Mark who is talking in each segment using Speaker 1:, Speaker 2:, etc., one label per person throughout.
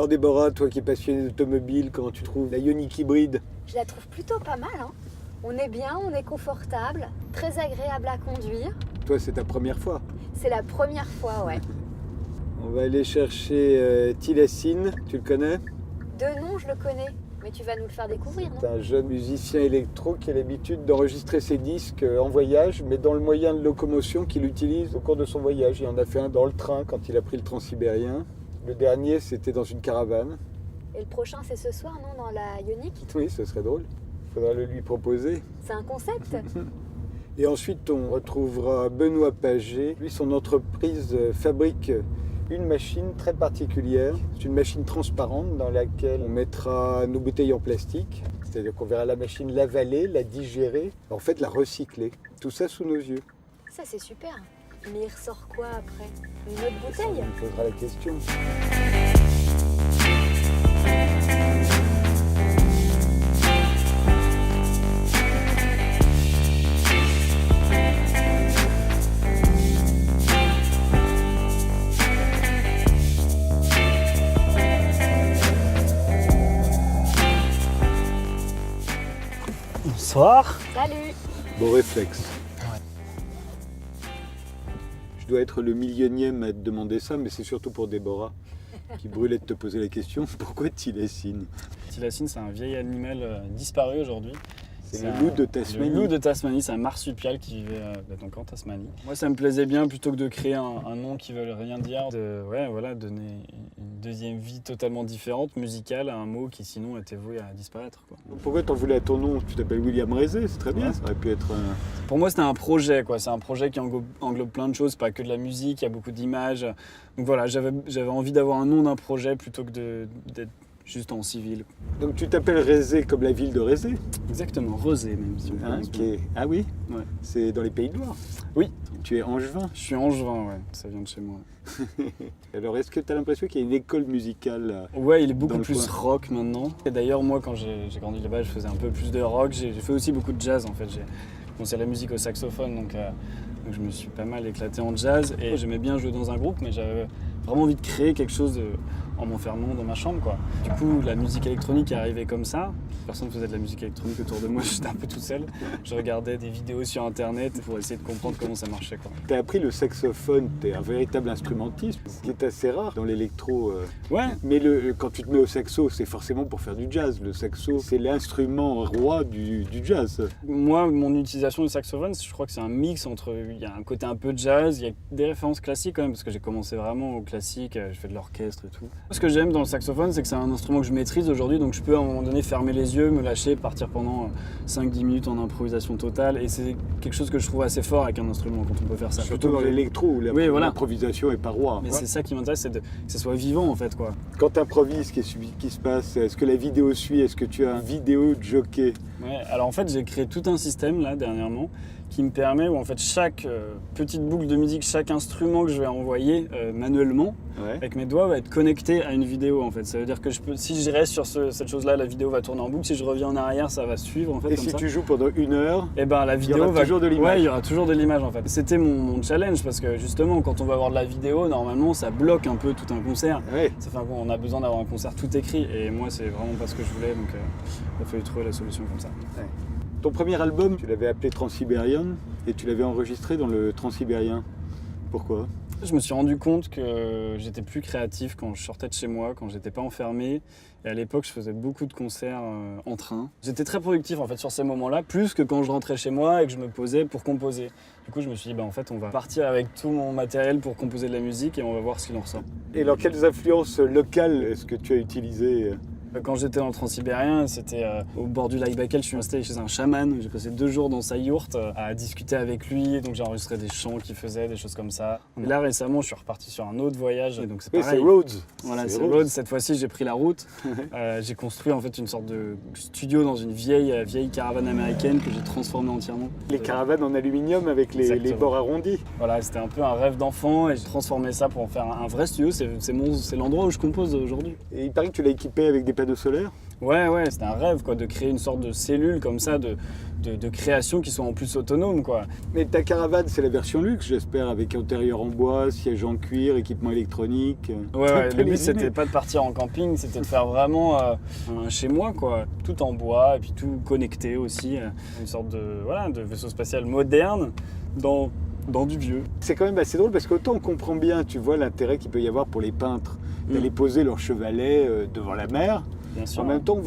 Speaker 1: Alors Déborah, toi qui es passionnée d'automobile, comment tu trouves la Ioniq hybride?
Speaker 2: Je la trouve plutôt pas mal, hein. On est bien, on est confortable, très agréable à conduire.
Speaker 1: Toi, c'est ta première fois.
Speaker 2: C'est la première fois, ouais.
Speaker 1: On va aller chercher Tilassine, tu le connais?
Speaker 2: De nom, je le connais, mais tu vas nous le faire découvrir, non?
Speaker 1: C'est un jeune musicien électro qui a l'habitude d'enregistrer ses disques en voyage, mais dans le moyen de locomotion qu'il utilise au cours de son voyage. Il en a fait un dans le train quand il a pris le Transsibérien. Le dernier, c'était dans une caravane.
Speaker 2: Et le prochain, c'est ce soir, non? Dans la Ioniq?
Speaker 1: Oui, ce serait drôle. Il faudra le lui proposer.
Speaker 2: C'est un concept?
Speaker 1: Et ensuite, on retrouvera Benoît Paget. Lui, son entreprise fabrique une machine très particulière. C'est une machine transparente dans laquelle on mettra nos bouteilles en plastique. C'est-à-dire qu'on verra la machine l'avaler, la digérer, en fait la recycler. Tout ça sous nos yeux.
Speaker 2: Ça, c'est super. Mais il ressort quoi après? Une autre bouteille?
Speaker 1: On me posera la question.
Speaker 3: Bonsoir.
Speaker 2: Salut!
Speaker 1: Bon réflexe. Je dois être le millionième à te demander ça, mais c'est surtout pour Déborah, qui brûlait de te poser la question. Pourquoi Tilassine?
Speaker 3: Tilassine, c'est un vieil animal disparu aujourd'hui.
Speaker 1: C'est le loup de Tasmanie.
Speaker 3: Le loup de Tasmanie, c'est un marsupial qui vivait donc en Tasmanie. Moi, ça me plaisait bien, plutôt que de créer un nom qui ne veut rien dire, donner une deuxième vie totalement différente, musicale, à un mot qui sinon était voué à disparaître, quoi.
Speaker 1: Pourquoi t'en voulais à ton nom? Tu t'appelles William Rézé, c'est très bien, ça aurait pu être un...
Speaker 3: Pour moi, c'était un projet, quoi. C'est un projet qui englobe plein de choses, pas que de la musique, il y a beaucoup d'images. Donc voilà, j'avais envie d'avoir un nom d'un projet plutôt que d'être juste en civil.
Speaker 1: Donc tu t'appelles Rézé comme la ville de Rézé?
Speaker 3: Exactement, Rosé même, si on prononce bien.
Speaker 1: Ah oui?
Speaker 3: Ouais.
Speaker 1: C'est dans les Pays de Loire?
Speaker 3: Oui.
Speaker 1: Tu es angevin?
Speaker 3: Je suis angevin, ouais, ça vient de chez moi.
Speaker 1: Alors est-ce que tu as l'impression qu'il y a une école musicale
Speaker 3: Ouais, il est beaucoup
Speaker 1: dans le
Speaker 3: plus
Speaker 1: coin?
Speaker 3: rock maintenant. Et d'ailleurs, moi, quand j'ai grandi là-bas, je faisais un peu plus de rock. J'ai fait aussi beaucoup de jazz, en fait. J'ai commencé la musique au saxophone, donc je me suis pas mal éclaté en jazz. Et j'aimais bien jouer dans un groupe, mais j'avais vraiment envie de créer quelque chose en m'enfermant dans ma chambre, quoi. Du coup, la musique électronique est arrivée comme ça. Personne ne faisait de la musique électronique autour de moi, j'étais un peu tout seul. Je regardais des vidéos sur Internet pour essayer de comprendre comment ça marchait, quoi.
Speaker 1: Tu as appris le saxophone, tu es un véritable instrumentiste, ce qui est assez rare dans l'électro.
Speaker 3: Ouais.
Speaker 1: Mais quand tu te mets au saxo, c'est forcément pour faire du jazz. Le saxo, c'est l'instrument roi du jazz.
Speaker 3: Moi, mon utilisation du saxophone, je crois que c'est un mix entre... Il y a un côté un peu jazz, il y a des références classiques quand même, parce que j'ai commencé vraiment au classique, je fais de l'orchestre et tout. Ce que j'aime dans le saxophone, c'est que c'est un instrument que je maîtrise aujourd'hui, donc je peux à un moment donné fermer les yeux, me lâcher, partir pendant 5-10 minutes en improvisation totale, et c'est quelque chose que je trouve assez fort avec un instrument quand on peut faire ça.
Speaker 1: Surtout dans l'électro, où
Speaker 3: Oui, voilà.
Speaker 1: l'improvisation est pas roi.
Speaker 3: Mais c'est ça qui m'intéresse, c'est que ça soit vivant en fait, quoi.
Speaker 1: Quand tu improvises, qu'est-ce qui se passe? Est-ce que la vidéo suit? Est-ce que tu as un vidéo jockey?
Speaker 3: Ouais, alors en fait, j'ai créé tout un système là dernièrement qui me permet où en fait chaque petite boucle de musique, chaque instrument que je vais envoyer manuellement avec mes doigts va être connecté à une vidéo en fait. Ça veut dire que si je reste sur cette chose-là, la vidéo va tourner en boucle. Si je reviens en arrière, ça va suivre en fait.
Speaker 1: Et
Speaker 3: comme
Speaker 1: si
Speaker 3: ça.
Speaker 1: tu joues pendant 1 heure,
Speaker 3: et ben la vidéo
Speaker 1: il y aura toujours de l'image.
Speaker 3: Ouais, il y aura toujours de l'image en fait. C'était mon challenge parce que justement quand on va avoir de la vidéo, normalement ça bloque un peu tout un concert.
Speaker 1: Ouais.
Speaker 3: Ça fait on a besoin d'avoir un concert tout écrit et moi c'est vraiment pas ce que je voulais, donc il a fallu trouver la solution comme ça.
Speaker 1: Ouais. Ton premier album, tu l'avais appelé Transsibérian et tu l'avais enregistré dans le Transsibérien. Pourquoi?
Speaker 3: Je me suis rendu compte que j'étais plus créatif quand je sortais de chez moi, quand j'étais pas enfermé. Et à l'époque, je faisais beaucoup de concerts en train. J'étais très productif en fait sur ces moments-là, plus que quand je rentrais chez moi et que je me posais pour composer. Du coup, je me suis dit, en fait, on va partir avec tout mon matériel pour composer de la musique et on va voir ce qu'il en ressort.
Speaker 1: Et alors, quelles influences locales est-ce que tu as utilisées?
Speaker 3: Quand j'étais dans le Transsibérien, c'était au bord du lac Baïkal, je suis installé chez un chaman. J'ai passé 2 jours dans sa yourte à discuter avec lui. Donc j'ai enregistré des chants qu'il faisait, des choses comme ça. Et là récemment, je suis reparti sur un autre voyage. Et donc c'est pareil.
Speaker 1: C'est Rhodes.
Speaker 3: Voilà, c'est Rhodes. Cette fois-ci, j'ai pris la route. J'ai construit en fait une sorte de studio dans une vieille caravane américaine que j'ai transformée entièrement.
Speaker 1: Les caravanes en aluminium avec les bords arrondis.
Speaker 3: Voilà, c'était un peu un rêve d'enfant et j'ai transformé ça pour en faire un vrai studio. C'est l'endroit où je compose aujourd'hui.
Speaker 1: Et il paraît que tu l'as équipé avec des panneaux solaires?
Speaker 3: Ouais, c'était un rêve quoi, de créer une sorte de cellule comme ça, de création qui soit en plus autonome quoi.
Speaker 1: Mais ta caravane, c'est la version luxe, j'espère, avec intérieur en bois, siège en cuir, équipement électronique.
Speaker 3: Ouais, le but c'était pas de partir en camping, c'était de faire vraiment un chez moi quoi, tout en bois et puis tout connecté aussi, une sorte de vaisseau spatial moderne dans du vieux.
Speaker 1: C'est quand même assez drôle parce qu'autant on comprend bien, tu vois, l'intérêt qu'il peut y avoir pour les peintres d'aller poser leur chevalet devant la mer.
Speaker 3: Bien sûr.
Speaker 1: En même temps,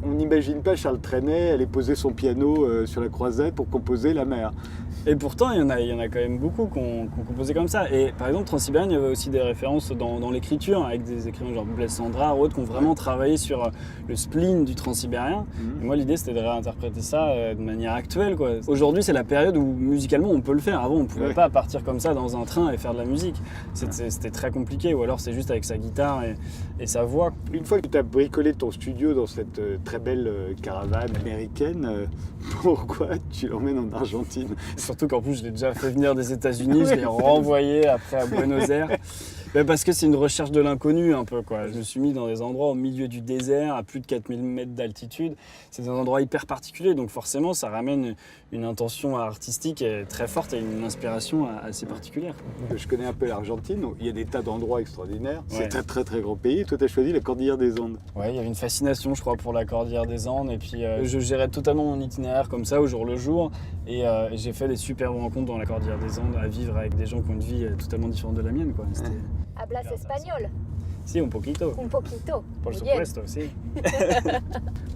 Speaker 1: on n'imagine pas Charles Trenet aller poser son piano sur la croisette pour composer la mer.
Speaker 3: Et pourtant, il y en a quand même beaucoup qui ont composé comme ça. Et par exemple, Transsibérien, il y avait aussi des références dans l'écriture, avec des écrivains genre Blaise Cendrars ou autres qui ont vraiment travaillé sur le spleen du Transsibérien. Et moi, l'idée, c'était de réinterpréter ça de manière actuelle, quoi. Aujourd'hui, c'est la période où musicalement, on peut le faire. Avant, on ne pouvait pas partir comme ça dans un train et faire de la musique. C'était très compliqué. Ou alors, c'est juste avec sa guitare et sa voix.
Speaker 1: Une fois que tu as bricolé ton studio dans cette très belle caravane américaine, pourquoi tu l'emmènes en Argentine ?
Speaker 3: Surtout qu'en plus, je l'ai déjà fait venir des États-Unis, je l'ai renvoyé après à Buenos Aires. Mais parce que c'est une recherche de l'inconnu un peu, quoi. Je me suis mis dans des endroits au milieu du désert, à plus de 4000 mètres d'altitude. C'est des endroits hyper particuliers, donc forcément, ça ramène une intention artistique très forte et une inspiration assez particulière.
Speaker 1: Je connais un peu l'Argentine, il y a des tas d'endroits extraordinaires.
Speaker 3: Ouais.
Speaker 1: C'est un très très grand pays. Toi, tu as choisi la Cordillère des Andes.
Speaker 3: Ouais, il y avait une fascination, je crois, pour la Cordillère des Andes. Et puis, je gérais totalement mon itinéraire comme ça, au jour le jour. Et j'ai fait des superbes rencontres dans la Cordillère des Andes, à vivre avec des gens qui ont une vie totalement différente de la mienne, quoi.
Speaker 2: Hablas espagnol.
Speaker 3: Si, un poquito.
Speaker 2: Un poquito.
Speaker 3: Por
Speaker 2: Muy bien.
Speaker 3: supuesto, si.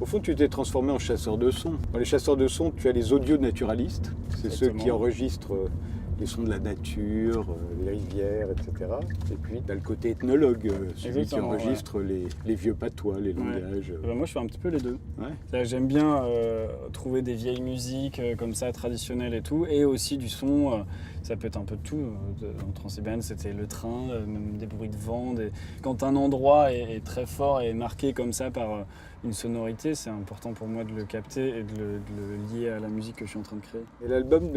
Speaker 1: Au fond, tu t'es transformé en chasseur de sons. Dans les chasseurs de sons, tu as les audio-naturalistes. C'est ceux qui enregistrent les sons de la nature, les rivières, etc. Et puis, tu as le côté ethnologue, celui qui enregistre les vieux patois, les langages.
Speaker 3: Moi, je fais un petit peu les deux.
Speaker 1: Ouais.
Speaker 3: J'aime bien trouver des vieilles musiques comme ça, traditionnelles et tout, et aussi du son. Ça peut être un peu de tout. En Transsibérienne, c'était le train, même des bruits de vent. Quand un endroit est très fort et marqué comme ça par une sonorité, c'est important pour moi de le capter et de le lier à la musique que je suis en train de créer.
Speaker 1: Et l'album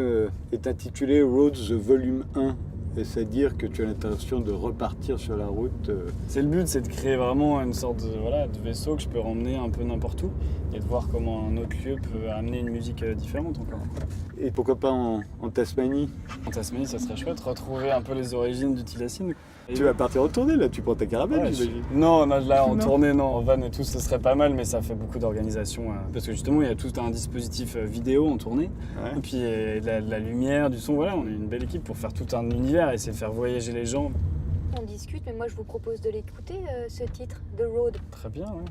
Speaker 1: est intitulé Roads Volume 1. Et c'est-à-dire que tu as l'intention de repartir sur la route.
Speaker 3: C'est le but, c'est de créer vraiment une sorte de vaisseau que je peux remmener un peu n'importe où et de voir comment un autre lieu peut amener une musique différente encore.
Speaker 1: Et pourquoi pas en Tasmanie ?
Speaker 3: En Tasmanie, ça serait chouette, retrouver un peu les origines du Tilacine.
Speaker 1: Tu vas partir en tournée là, tu prends ta caravane, j'imagine.
Speaker 3: Non, là en tournée, non. En van et tout, ce serait pas mal, mais ça fait beaucoup d'organisation. Parce que justement, il y a tout un dispositif vidéo en tournée. Ouais. Et puis de la lumière, du son, voilà, on est une belle équipe pour faire tout un univers et essayer de faire voyager les gens.
Speaker 2: On discute, mais moi je vous propose de l'écouter, ce titre, The Road.
Speaker 3: Très bien, ouais.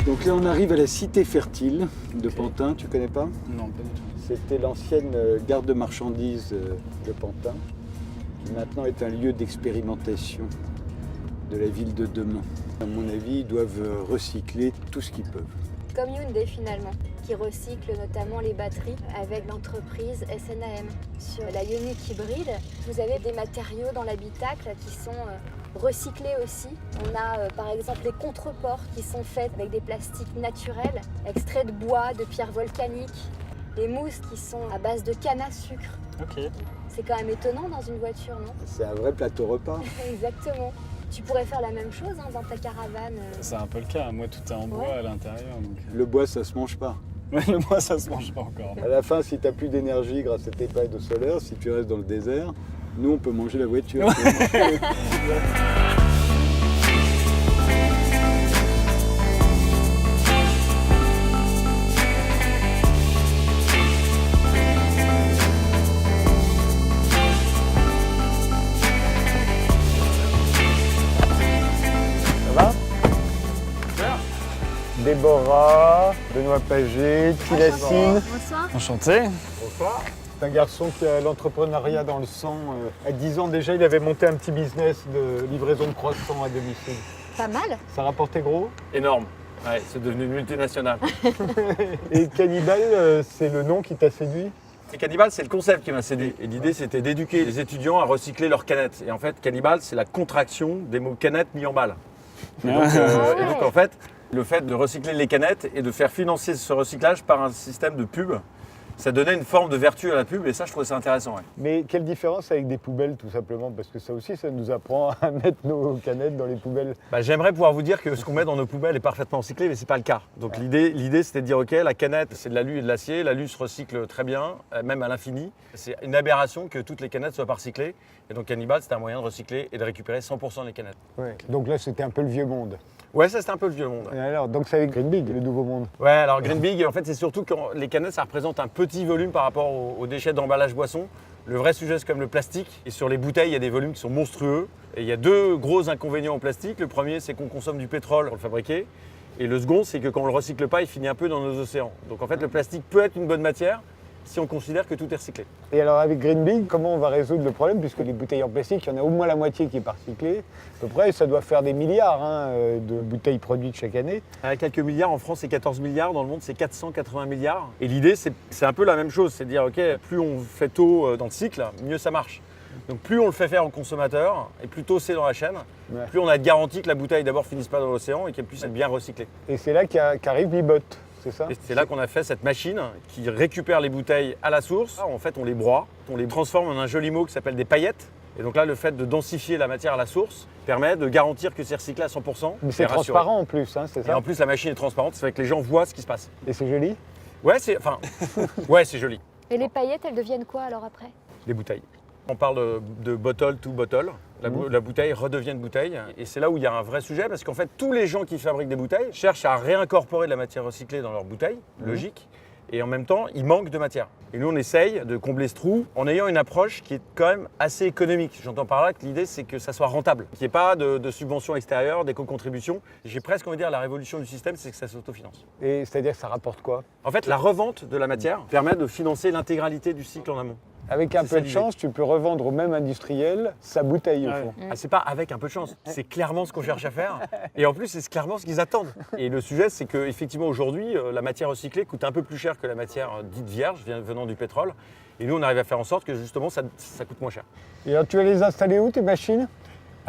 Speaker 1: Donc là, on arrive à la cité fertile de Pantin, tu connais pas ?
Speaker 3: Non, pas du tout.
Speaker 1: C'était l'ancienne gare de marchandises de Pantin, qui maintenant est un lieu d'expérimentation de la ville de demain. À mon avis, ils doivent recycler tout ce qu'ils peuvent.
Speaker 2: Comme Hyundai finalement, qui recycle notamment les batteries avec l'entreprise SNAM. Sur la Ioniq hybride, vous avez des matériaux dans l'habitacle qui sont recyclés aussi. On a par exemple les contreports qui sont faits avec des plastiques naturels, extraits de bois, de pierres volcaniques, les mousses qui sont à base de canne à sucre.
Speaker 3: Ok.
Speaker 2: C'est quand même étonnant dans une voiture, non ?
Speaker 1: C'est un vrai plateau repas.
Speaker 2: Exactement. Tu pourrais faire la même chose dans ta caravane.
Speaker 3: C'est un peu le cas. Moi, tout est en bois à l'intérieur. Donc...
Speaker 1: Le bois, ça se mange pas.
Speaker 3: Ouais, le bois, ça se mange pas encore.
Speaker 1: À la fin, si tu n'as plus d'énergie grâce à tes panneaux solaires, si tu restes dans le désert, nous, on peut manger la voiture. Déborah, Benoît Pagé, Tilacine.
Speaker 2: Bonsoir.
Speaker 3: Enchanté.
Speaker 1: Bonsoir. C'est un garçon qui a l'entrepreneuriat dans le sang. À 10 ans déjà, il avait monté un petit business de livraison de croissants à domicile.
Speaker 2: Pas mal.
Speaker 1: Ça rapportait gros ?
Speaker 4: Énorme. Ouais, c'est devenu une multinationale.
Speaker 1: Et Cannibal, c'est le nom qui t'a séduit ?
Speaker 4: Et Cannibal, c'est le concept qui m'a séduit. Et l'idée, c'était d'éduquer les étudiants à recycler leurs canettes. Et en fait, Cannibal, c'est la contraction des mots canettes mis en balle. Et donc, et donc, en fait, le fait de recycler les canettes et de faire financer ce recyclage par un système de pub, ça donnait une forme de vertu à la pub et ça, je trouvais ça intéressant. Ouais.
Speaker 1: Mais quelle différence avec des poubelles, tout simplement? Parce que ça aussi, ça nous apprend à mettre nos canettes dans les poubelles.
Speaker 4: Bah, j'aimerais pouvoir vous dire que ce qu'on met dans nos poubelles est parfaitement recyclé, mais c'est pas le cas. Donc l'idée, c'était de dire, ok, la canette, c'est de l'alu et de l'acier. L'alu se recycle très bien, même à l'infini. C'est une aberration que toutes les canettes soient pas recyclées. Et donc Cannibal, c'était un moyen de recycler et de récupérer 100% des canettes.
Speaker 1: Ouais. Donc là, c'était un peu le vieux monde.
Speaker 4: Ouais, ça c'était un peu le vieux monde.
Speaker 1: Et alors, donc c'est avec Green Big, le nouveau monde.
Speaker 4: Ouais, alors Green Big, en fait, c'est surtout que les canettes, ça représente un petit volume par rapport aux déchets d'emballage boisson. Le vrai sujet, c'est comme le plastique. Et sur les bouteilles, il y a des volumes qui sont monstrueux. Et il y a deux gros inconvénients au plastique. Le premier, c'est qu'on consomme du pétrole pour le fabriquer. Et le second, c'est que quand on ne le recycle pas, il finit un peu dans nos océans. Donc en fait, le plastique peut être une bonne matière si on considère que tout est recyclé.
Speaker 1: Et alors avec Green Big, comment on va résoudre le problème? Puisque les bouteilles en plastique, il y en a au moins la moitié qui est pas recyclée. À peu près, ça doit faire des milliards de bouteilles produites chaque année.
Speaker 4: À quelques milliards, en France, c'est 14 milliards. Dans le monde, c'est 480 milliards. Et l'idée, c'est un peu la même chose. C'est de dire, OK, plus on fait tôt dans le cycle, mieux ça marche. Donc plus on le fait faire au consommateur, et plus tôt c'est dans la chaîne, plus on a de garantie que la bouteille d'abord finisse pas dans l'océan et qu'elle puisse être bien recyclée.
Speaker 1: Et c'est là qu'arrive l'e-bot, c'est ça?
Speaker 4: Et c'est là qu'on a fait cette machine qui récupère les bouteilles à la source. En fait, on les broie, on les transforme en un joli mot qui s'appelle des paillettes. Et donc là, le fait de densifier la matière à la source permet de garantir que c'est recyclé à 100%.
Speaker 1: Mais c'est transparent en plus, hein, c'est ça?
Speaker 4: Et en plus, la machine est transparente, ça fait que les gens voient ce qui se passe.
Speaker 1: Et c'est joli?
Speaker 4: Ouais, c'est joli.
Speaker 2: Et les paillettes, elles deviennent quoi alors après?
Speaker 4: Les bouteilles. On parle de bottle to bottle. La bouteille redevient une bouteille. Et c'est là où il y a un vrai sujet parce qu'en fait, tous les gens qui fabriquent des bouteilles cherchent à réincorporer de la matière recyclée dans leurs bouteilles, logique. Et en même temps, il manque de matière. Et nous, on essaye de combler ce trou en ayant une approche qui est quand même assez économique. J'entends par là que l'idée, c'est que ça soit rentable, qu'il n'y ait pas de subventions extérieures, d'éco-contributions. J'ai presque envie de dire la révolution du système, c'est que ça s'autofinance.
Speaker 1: Et c'est-à-dire que ça rapporte quoi?
Speaker 4: En fait, la revente de la matière permet de financer l'intégralité du cycle en amont.
Speaker 1: Avec un peu de chance, tu peux revendre au même industriel sa bouteille au fond.
Speaker 4: Ah, c'est pas avec un peu de chance, c'est clairement ce qu'on cherche à faire. Et en plus, c'est clairement ce qu'ils attendent. Et le sujet, c'est qu'effectivement, aujourd'hui, la matière recyclée coûte un peu plus cher que la matière dite vierge, venant du pétrole. Et nous, on arrive à faire en sorte que justement, ça coûte moins cher.
Speaker 1: Et alors, tu vas les installer où, tes machines?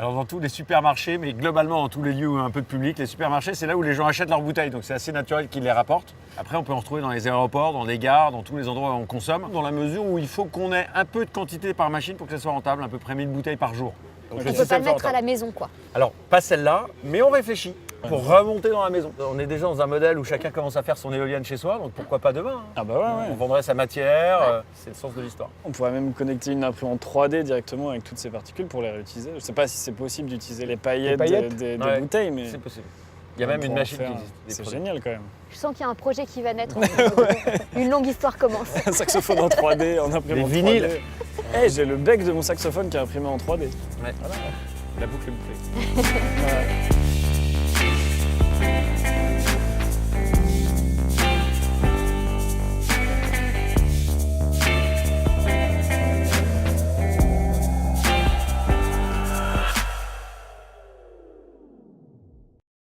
Speaker 4: Alors dans tous les supermarchés, mais globalement dans tous les lieux un peu de public, les supermarchés, c'est là où les gens achètent leurs bouteilles, donc c'est assez naturel qu'ils les rapportent. Après, on peut en retrouver dans les aéroports, dans les gares, dans tous les endroits où on consomme, dans la mesure où il faut qu'on ait un peu de quantité par machine pour que ça soit rentable, à peu près 1000 bouteilles par jour. Donc,
Speaker 2: On ne peut pas le mettre à la maison, quoi.
Speaker 4: Alors, pas celle-là, mais on réfléchit pour remonter dans la maison. On est déjà dans un modèle où chacun commence à faire son éolienne chez soi, donc pourquoi pas demain, hein.
Speaker 3: Ah bah ouais.
Speaker 4: On vendrait sa matière, c'est le sens de l'histoire.
Speaker 3: On pourrait même connecter une imprimante 3D directement avec toutes ces particules pour les réutiliser. Je ne sais pas si c'est possible d'utiliser les paillettes, des bouteilles, mais
Speaker 4: c'est possible. Il y a même une machine qui existe.
Speaker 3: C'est génial quand même.
Speaker 2: Je sens qu'il y a un projet qui va naître. Une longue histoire commence.
Speaker 3: Un saxophone en 3D, en imprimante 3D.
Speaker 4: vinyles.
Speaker 3: Hey, j'ai le bec de mon saxophone qui est imprimé en 3D.
Speaker 4: Ouais. Voilà. La boucle est bouclée.
Speaker 3: Ouais.